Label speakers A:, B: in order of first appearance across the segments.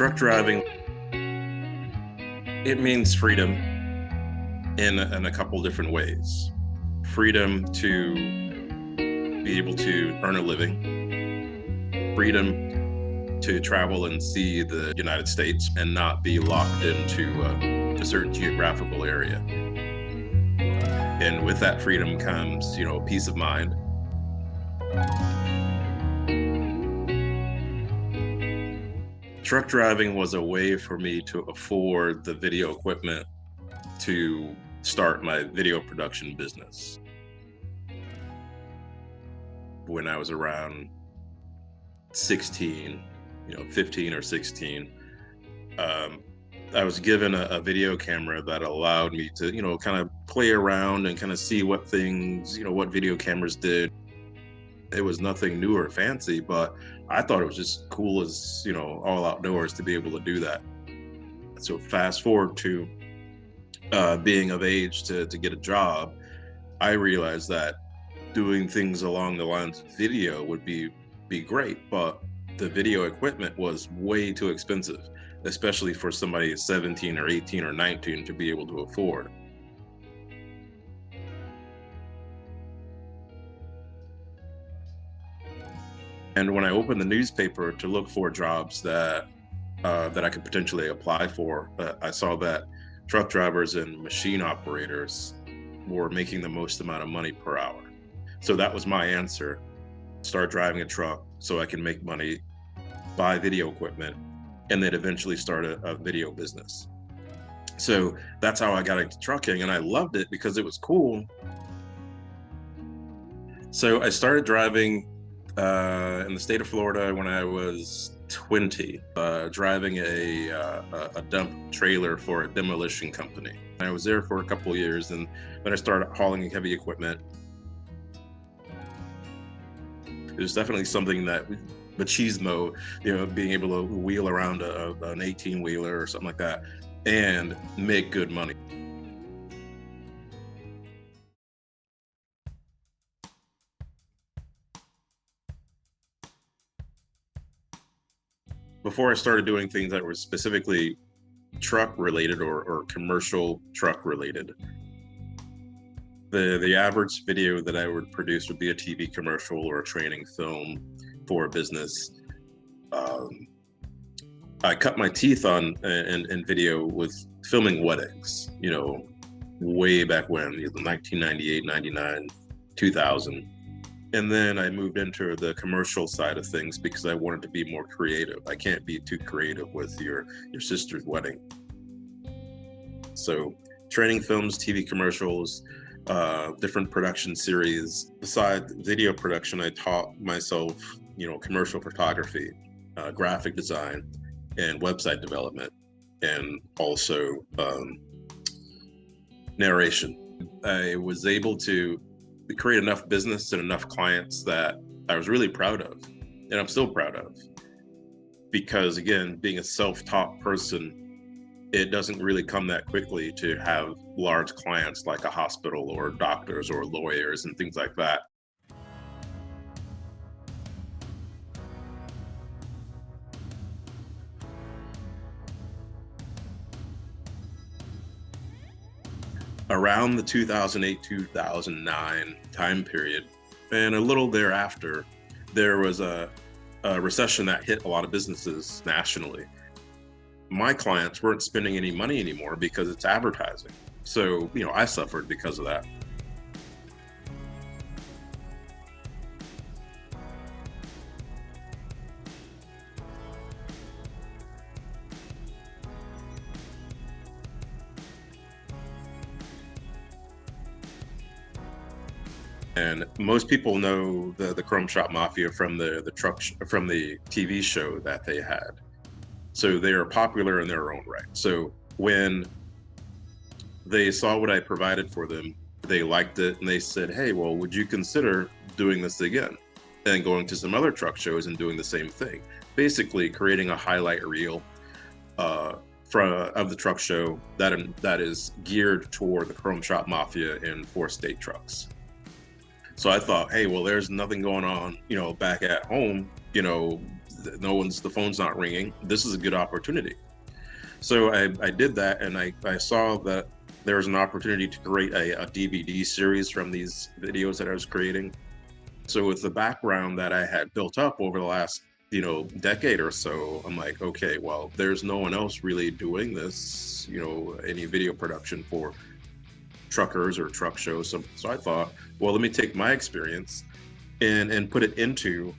A: Truck driving, it means freedom in a couple different ways. Freedom to be able to earn a living, freedom to travel and see the United States and not be locked into a certain geographical area. And with that freedom comes, peace of mind. Truck driving was a way for me to afford the video equipment to start my video production business. When I was around 16, 15 or 16, I was given a video camera that allowed me to, kind of play around and kind of see what things, what video cameras did. It was nothing new or fancy, but I thought it was just cool as, all outdoors to be able to do that. So fast forward to being of age to get a job, I realized that doing things along the lines of video would be great, but the video equipment was way too expensive, especially for somebody 17 or 18 or 19 to be able to afford. And when I opened the newspaper to look for jobs that I could potentially apply for, I saw that truck drivers and machine operators were making the most amount of money per hour. So that was my answer. Start driving a truck so I can make money, buy video equipment, and then eventually start a video business. So that's how I got into trucking, and I loved it because it was cool. So I started driving in the state of Florida when I was 20, driving a dump trailer for a demolition company. I was there for a couple of years, and then I started hauling heavy equipment. It was definitely something that machismo, being able to wheel around an 18-wheeler or something like that and make good money. Before I started doing things that were specifically truck related or commercial truck related, the average video that I would produce would be a TV commercial or a training film for a business. I cut my teeth on in video with filming weddings, way back when, 1998, 99, 2000. And then I moved into the commercial side of things because I wanted to be more creative. I can't be too creative with your sister's wedding. So training films, TV commercials, different production series. Besides video production, I taught myself, commercial photography, graphic design, and website development, and also narration. I was able to create enough business and enough clients that I was really proud of, and I'm still proud of, because again, being a self-taught person, it doesn't really come that quickly to have large clients like a hospital or doctors or lawyers and things like that. Around the 2008-2009 time period, and a little thereafter, there was a recession that hit a lot of businesses nationally. My clients weren't spending any money anymore because it's advertising. So, I suffered because of that. And most people know the Chrome Shop Mafia from the TV show that they had. So they are popular in their own right. So when they saw what I provided for them, they liked it, and they said, "Hey, well, would you consider doing this again?" And going to some other truck shows and doing the same thing. Basically creating a highlight reel of the truck show that is geared toward the Chrome Shop Mafia in 4-state trucks. So I thought, hey, well, there's nothing going on, back at home, the phone's not ringing. This is a good opportunity. So I did that, and I saw that there was an opportunity to create a DVD series from these videos that I was creating. So with the background that I had built up over the last, decade or so, I'm like, okay, well, there's no one else really doing this, any video production for truckers or truck shows. So I thought, well, let me take my experience and put it into,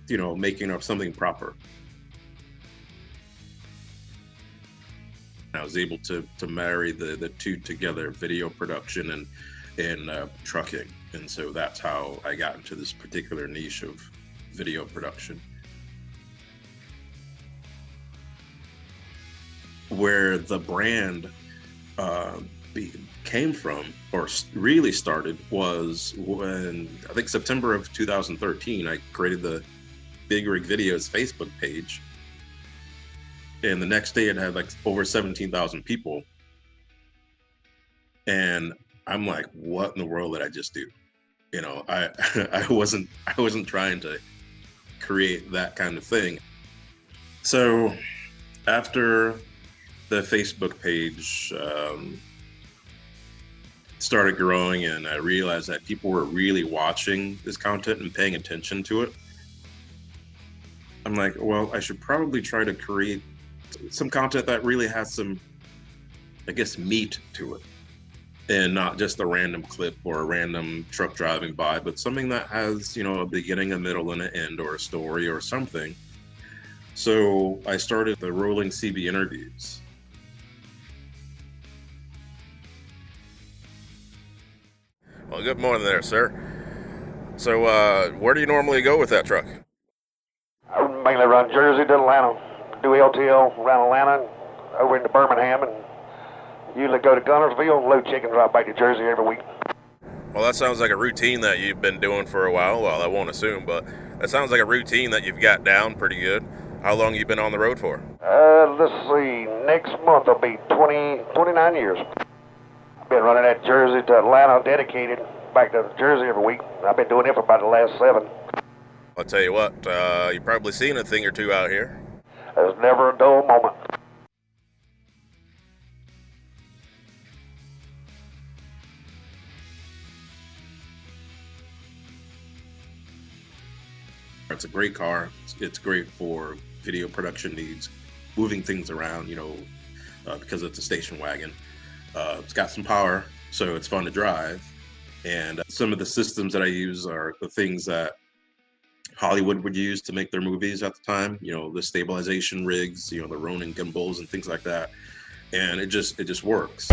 A: making up something proper. I was able to marry the two together, video production and trucking. And so that's how I got into this particular niche of video production. Where the brand came from, or really started, was when, I think September of 2013, I created the Big Rig Videos Facebook page. And the next day it had like over 17,000 people. And I'm like, what in the world did I just do? I wasn't trying to create that kind of thing. So after the Facebook page started growing, and I realized that people were really watching this content and paying attention to it, I'm like, well, I should probably try to create some content that really has some, I guess, meat to it, and not just a random clip or a random truck driving by, but something that has, a beginning, a middle, and an end, or a story or something. So I started the rolling CB interviews.
B: Well, good morning there, sir. So, where do you normally go with that truck?
C: I mainly run Jersey to Atlanta, do LTL around Atlanta, over into Birmingham, and usually go to Gunnersville, load chickens right back to Jersey every week.
B: Well, that sounds like a routine that you've been doing for a while. Well, I won't assume, but that sounds like a routine that you've got down pretty good. How long you been on the road for?
C: Let's see, next month will be 29 years. Been running that Jersey to Atlanta, dedicated back to Jersey every week. I've been doing it for about the last 7.
B: I'll tell you what, you've probably seen a thing or two out here.
C: There's never a dull moment.
A: It's a great car. It's great for video production needs, moving things around, because it's a station wagon. It's got some power, so it's fun to drive. And some of the systems that I use are the things that Hollywood would use to make their movies at the time, the stabilization rigs, the Ronin gimbals and things like that. And it just works.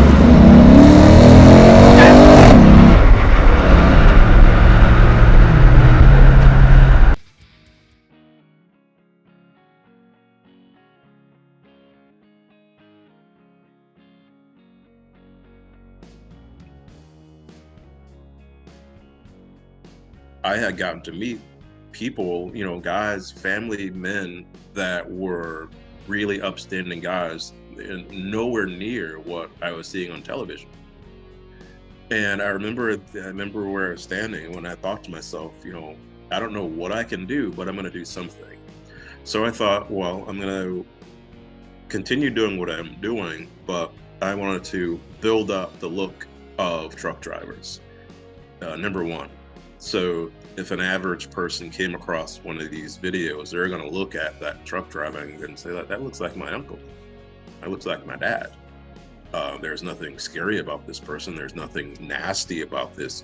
A: I had gotten to meet people, guys, family men that were really upstanding guys, and nowhere near what I was seeing on television. And I remember where I was standing when I thought to myself, I don't know what I can do, but I'm going to do something. So I thought, well, I'm going to continue doing what I'm doing, but I wanted to build up the look of truck drivers, number one. So if an average person came across one of these videos, they're going to look at that truck driving and say, that looks like my uncle. That looks like my dad. There's nothing scary about this person. There's nothing nasty about this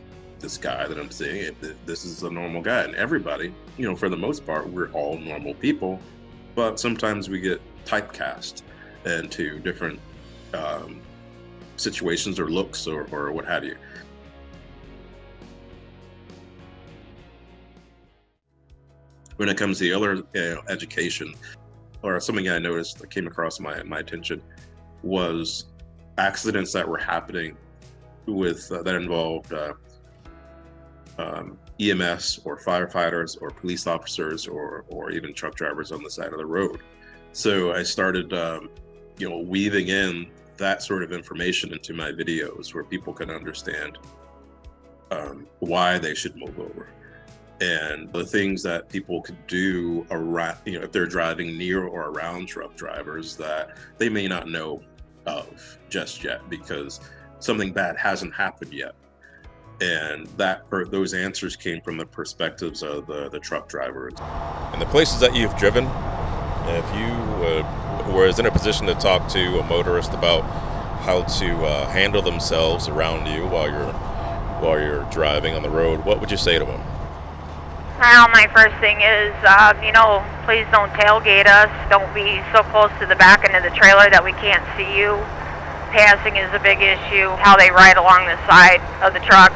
A: guy that I'm seeing. This is a normal guy. And everybody, for the most part, we're all normal people. But sometimes we get typecast into different situations or looks or what have you. When it comes to the other education, or something I noticed that came across my attention, was accidents that were happening with that involved EMS or firefighters or police officers or even truck drivers on the side of the road. So I started weaving in that sort of information into my videos where people can understand why they should move over and the things that people could do around, you know, if they're driving near or around truck drivers that they may not know of just yet because something bad hasn't happened yet. And those answers came from the perspectives of the truck drivers.
B: And the places that you've driven, if you were in a position to talk to a motorist about how to handle themselves around you while you're driving on the road, what would you say to them?
D: Well, my first thing is, please don't tailgate us. Don't be so close to the back end of the trailer that we can't see you. Passing is a big issue. How they ride along the side of the truck.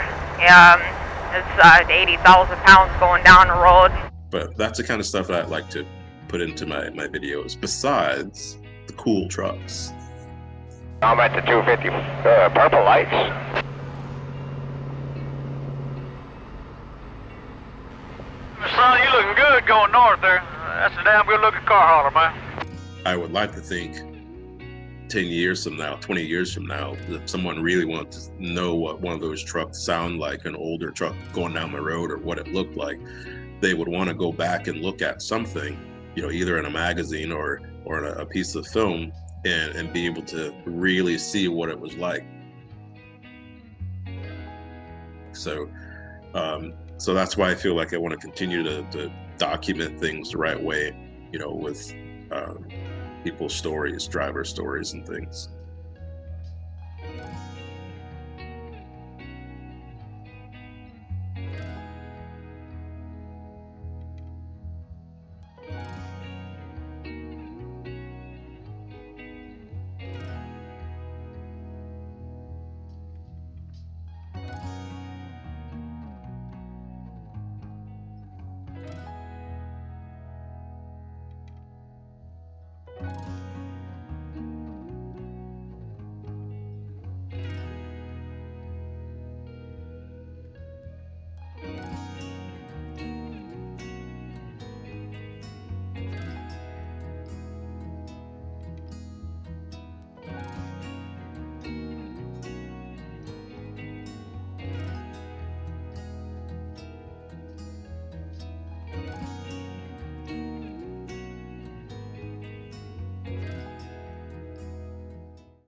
D: It's 80,000 pounds going down the road.
A: But that's the kind of stuff that I like to put into my videos, besides the cool trucks.
C: I'm at the 250 purple lights.
E: Son, you looking good going north there. That's a damn good looking car hauler, man.
A: I would like to think 10 years from now, 20 years from now, if someone really wanted to know what one of those trucks sound like, an older truck going down the road, or what it looked like, they would want to go back and look at something, you know, either in a magazine or in a piece of film, and be able to really see what it was like. So that's why I feel like I want to continue to document things the right way, you know, with people's stories, driver stories and things.